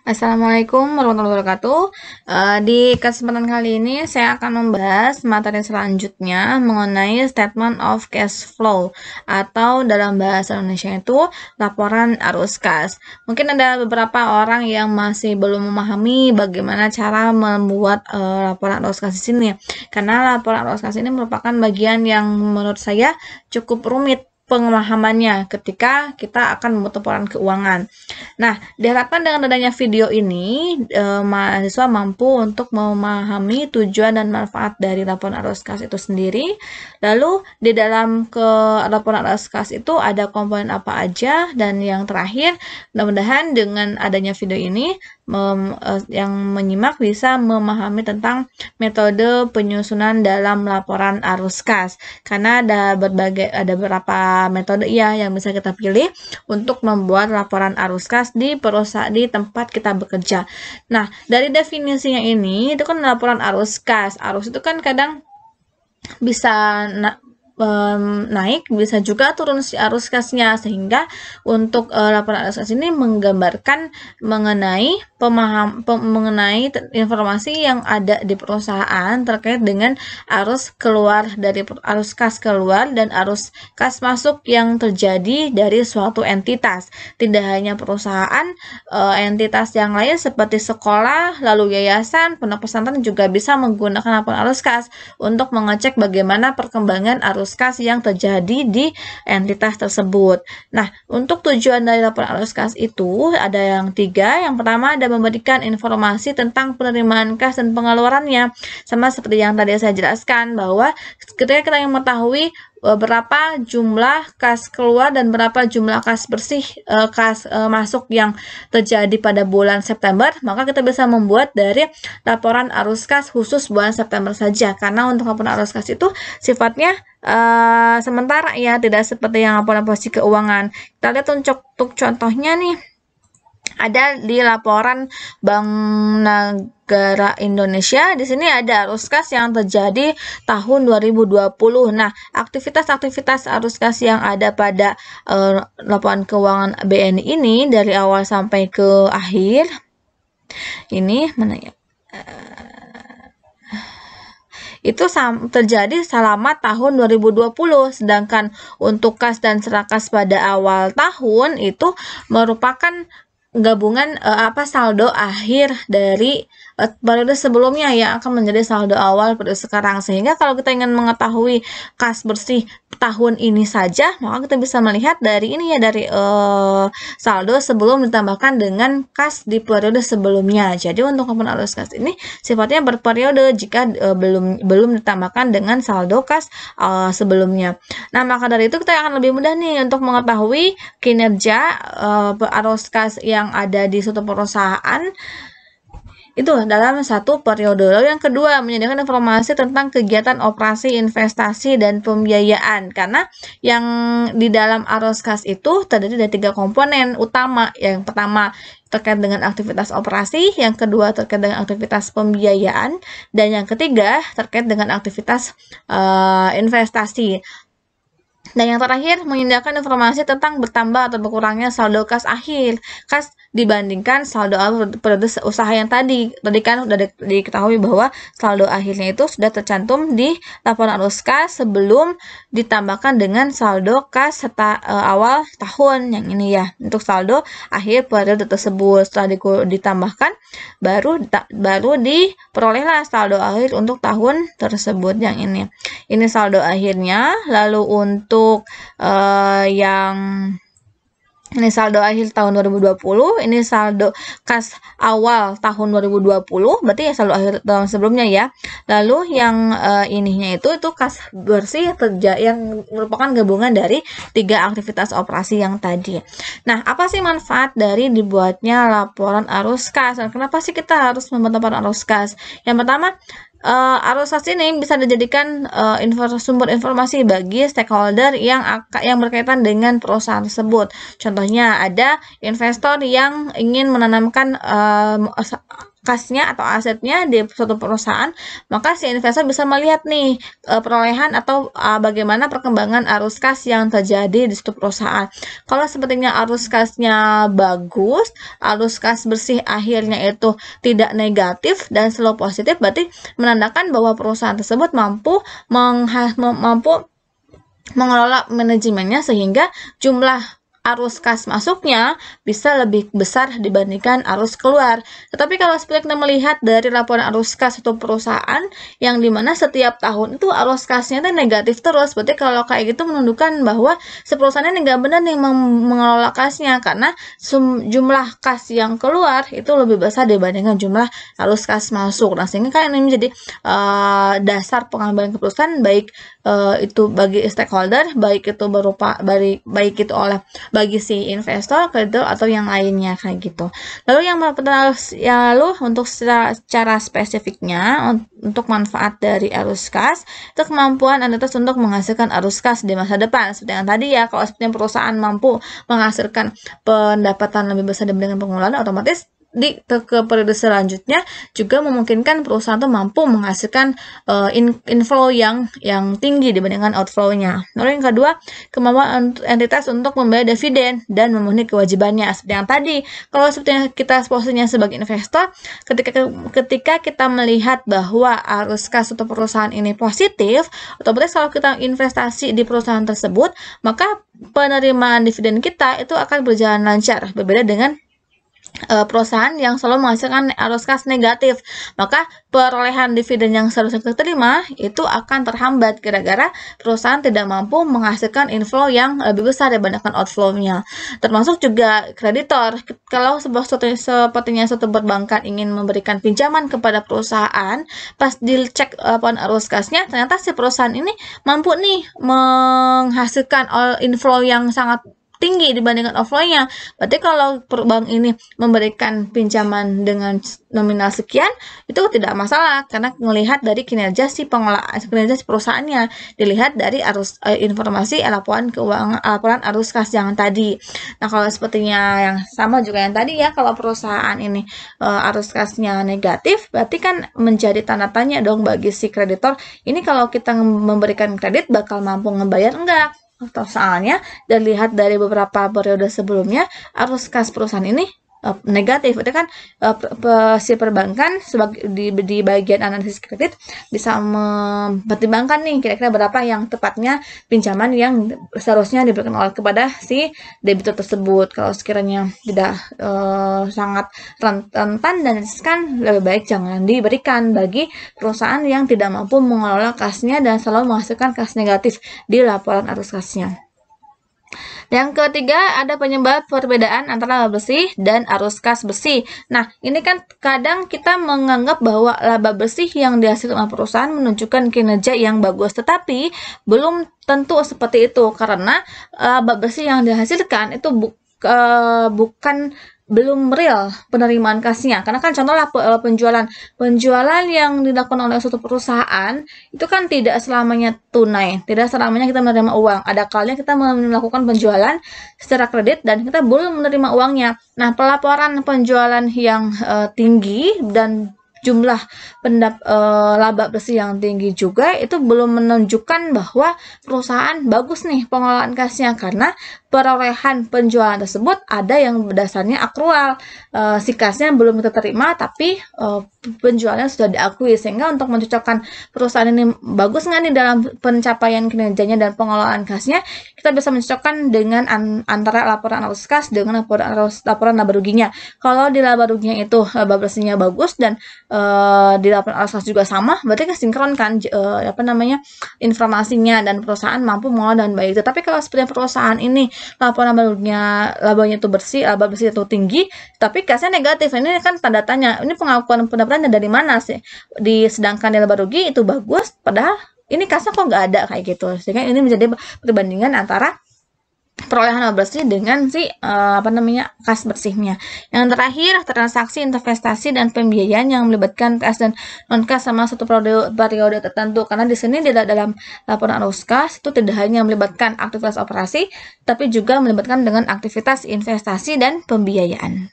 Assalamualaikum warahmatullahi wabarakatuh. Di kesempatan kali ini saya akan membahas materi selanjutnya mengenai statement of cash flow atau dalam bahasa Indonesia itu laporan arus kas. Mungkin ada beberapa orang yang masih belum memahami bagaimana cara membuat laporan arus kas di sini, karena laporan arus kas ini merupakan bagian yang menurut saya cukup rumit pemahamannya ketika kita akan membuat laporan keuangan. Nah, diharapkan dengan adanya video ini, mahasiswa mampu untuk memahami tujuan dan manfaat dari laporan arus kas itu sendiri. Lalu, di dalam laporan arus kas itu ada komponen apa aja, dan yang terakhir, mudah-mudahan dengan adanya video ini, yang menyimak bisa memahami tentang metode penyusunan dalam laporan arus kas. Karena ada beberapa metode yang bisa kita pilih untuk membuat laporan arus kas di perusahaan di tempat kita bekerja. Nah, dari definisinya ini itu kan laporan arus kas. Arus itu kan kadang bisa naik, bisa juga turun si arus kasnya, sehingga untuk laporan arus kas ini menggambarkan mengenai mengenai informasi yang ada di perusahaan terkait dengan arus keluar dari arus kas keluar dan arus kas masuk yang terjadi dari suatu entitas. Tidak hanya perusahaan, entitas yang lain seperti sekolah, lalu yayasan, pondok pesantren juga bisa menggunakan laporan arus kas untuk mengecek bagaimana perkembangan arus kas yang terjadi di entitas tersebut. Nah, untuk tujuan dari laporan arus kas itu ada yang 3. Yang pertama ada memberikan informasi tentang penerimaan kas dan pengeluarannya. Sama seperti yang tadi saya jelaskan, bahwa ketika kita yang mengetahui berapa jumlah kas keluar dan berapa jumlah kas bersih, kas masuk yang terjadi pada bulan September, maka kita bisa membuat dari laporan arus kas khusus bulan September saja. Karena untuk laporan arus kas itu sifatnya sementara ya, tidak seperti yang laporan posisi keuangan. Kita lihat untuk contohnya nih, ada di laporan Bank Negara Indonesia. Di sini ada arus kas yang terjadi tahun 2020. Nah, aktivitas-aktivitas arus kas yang ada pada laporan keuangan BNI ini dari awal sampai ke akhir. Ini mana ya? Itu terjadi selama tahun 2020, sedangkan untuk kas dan serakas pada awal tahun itu merupakan gabungan saldo akhir dari periode sebelumnya yang akan menjadi saldo awal periode sekarang. Sehingga kalau kita ingin mengetahui kas bersih tahun ini saja, maka kita bisa melihat dari ini ya, dari saldo sebelum ditambahkan dengan kas di periode sebelumnya. Jadi untuk laporan arus kas ini sifatnya berperiode jika belum ditambahkan dengan saldo kas sebelumnya. Nah, maka dari itu kita akan lebih mudah nih untuk mengetahui kinerja arus kas yang ada di suatu perusahaan itu dalam satu periode. Lalu yang kedua, menyediakan informasi tentang kegiatan operasi, investasi, dan pembiayaan. Karena yang di dalam arus kas itu terdiri dari 3 komponen utama. Yang pertama terkait dengan aktivitas operasi, yang kedua terkait dengan aktivitas pembiayaan, dan yang ketiga terkait dengan aktivitas investasi. Dan yang terakhir, menyediakan informasi tentang bertambah atau berkurangnya saldo kas akhir kas dibandingkan saldo awal periode usaha yang tadi. Tadi kan sudah diketahui bahwa saldo akhirnya itu sudah tercantum di laporan arus kas sebelum ditambahkan dengan saldo kas awal tahun yang ini ya. Untuk saldo akhir periode tersebut setelah ditambahkan baru diperolehlah saldo akhir untuk tahun tersebut yang ini. Ini saldo akhirnya. Lalu untuk yang ini saldo akhir tahun 2020, ini saldo kas awal tahun 2020, berarti ya saldo akhir tahun sebelumnya ya. Lalu yang ininya itu kas bersih yang merupakan gabungan dari 3 aktivitas operasi yang tadi. Nah, apa sih manfaat dari dibuatnya laporan arus kas? Dan kenapa sih kita harus membuat laporan arus kas? Yang pertama, arus kas ini bisa dijadikan sumber informasi bagi stakeholder yang berkaitan dengan perusahaan tersebut. Contohnya ada investor yang ingin menanamkan kasnya atau asetnya di suatu perusahaan, maka si investor bisa melihat nih perolehan atau bagaimana perkembangan arus kas yang terjadi di suatu perusahaan. Kalau sepertinya arus kasnya bagus, arus kas bersih akhirnya itu tidak negatif dan selalu positif, berarti menandakan bahwa perusahaan tersebut mampu mengelola manajemennya sehingga jumlah arus kas masuknya bisa lebih besar dibandingkan arus keluar. Tetapi kalau seperti kita melihat dari laporan arus kas satu perusahaan yang dimana setiap tahun itu arus kasnya itu negatif terus, berarti kalau kayak gitu menunjukkan bahwa perusahaan ini nggak benar nih mengelola kasnya, karena jumlah kas yang keluar itu lebih besar dibandingkan jumlah arus kas masuk. Nah, sehingga kan ini menjadi dasar pengambilan keputusan baik itu bagi stakeholder, baik itu berupa baik itu oleh bagi si investor, kreditor atau yang lainnya kayak gitu. Lalu yang lalu untuk secara spesifiknya untuk manfaat dari arus kas itu kemampuan entitas untuk menghasilkan arus kas di masa depan. Seperti yang tadi ya, kalau seperti perusahaan mampu menghasilkan pendapatan lebih besar dibandingkan pengeluaran, otomatis ke periode selanjutnya juga memungkinkan perusahaan itu mampu menghasilkan inflow yang tinggi dibandingkan outflow-nya. Lalu yang kedua, kemampuan entitas untuk membayar dividen dan memenuhi kewajibannya. Seperti yang tadi, kalau seperti kita posisinya sebagai investor, ketika kita melihat bahwa arus kas suatu perusahaan ini positif, otomatis kalau kita investasi di perusahaan tersebut, maka penerimaan dividen kita itu akan berjalan lancar, berbeda dengan perusahaan yang selalu menghasilkan arus kas negatif, maka perolehan dividen yang seharusnya kita terima itu akan terhambat gara-gara perusahaan tidak mampu menghasilkan inflow yang lebih besar dibandingkan outflow-nya. Termasuk juga kreditor. Kalau sepertinya suatu perbankan ingin memberikan pinjaman kepada perusahaan, pas dicek laporan arus kasnya, ternyata si perusahaan ini mampu nih menghasilkan inflow yang sangat tinggi dibandingkan outflow-nya. Berarti kalau bank ini memberikan pinjaman dengan nominal sekian, itu tidak masalah karena melihat dari kinerja si perusahaannya, dilihat dari informasi laporan keuangan, laporan arus kas yang tadi. Nah, kalau sepertinya yang sama juga yang tadi ya, kalau perusahaan ini arus kasnya negatif, berarti kan menjadi tanda tanya dong bagi si kreditor. Ini kalau kita memberikan kredit bakal mampu ngebayar enggak? Atau soalnya dilihat dari beberapa periode sebelumnya arus kas perusahaan ini negatif. Itu kan si perbankan di bagian analisis kredit bisa mempertimbangkan nih kira-kira berapa yang tepatnya pinjaman yang seharusnya diberikan kepada si debitur tersebut. Kalau sekiranya tidak sangat rentan dan riskan, lebih baik jangan diberikan bagi perusahaan yang tidak mampu mengelola kasnya dan selalu menghasilkan kas negatif di laporan arus kasnya. Yang ketiga, ada penyebab perbedaan antara laba bersih dan arus kas bersih. Nah, ini kan kadang kita menganggap bahwa laba bersih yang dihasilkan oleh perusahaan menunjukkan kinerja yang bagus, tetapi belum tentu seperti itu karena laba bersih yang dihasilkan itu belum real penerimaan kasnya, karena kan contohnya penjualan yang dilakukan oleh suatu perusahaan itu kan tidak selamanya tunai, tidak selamanya kita menerima uang. Ada kalanya kita melakukan penjualan secara kredit dan kita belum menerima uangnya. Nah, pelaporan penjualan yang tinggi dan jumlah laba bersih yang tinggi juga itu belum menunjukkan bahwa perusahaan bagus nih pengelolaan kasnya, karena perolehan penjualan tersebut ada yang berdasarnya akrual, si kasnya belum kita terima tapi penjualannya sudah diakui, sehingga untuk mencocokkan perusahaan ini bagus nggak nih dalam pencapaian kinerjanya dan pengelolaan kasnya, kita bisa mencocokkan dengan antara laporan arus kas dengan laporan laba ruginya. Kalau di laba ruginya itu laba bersihnya bagus dan di laporan arus kas juga sama, berarti kesinkron kan informasinya dan perusahaan mampu mengelola dengan baik. Tetapi kalau seperti perusahaan ini laporan labanya itu bersih, laba bersih itu tinggi, tapi kasnya negatif, ini kan tanda tanya, ini pengakuan pendapatan dari mana sih? Sedangkan di laba rugi itu bagus, padahal ini kasnya kok nggak ada kayak gitu. Sehingga ini menjadi perbandingan antara perolehan laba bersih dengan si kas bersihnya. Yang terakhir, transaksi investasi dan pembiayaan yang melibatkan kas dan non kas sama satu periode tertentu, karena di sini dalam laporan arus kas itu tidak hanya melibatkan aktivitas operasi tapi juga melibatkan dengan aktivitas investasi dan pembiayaan.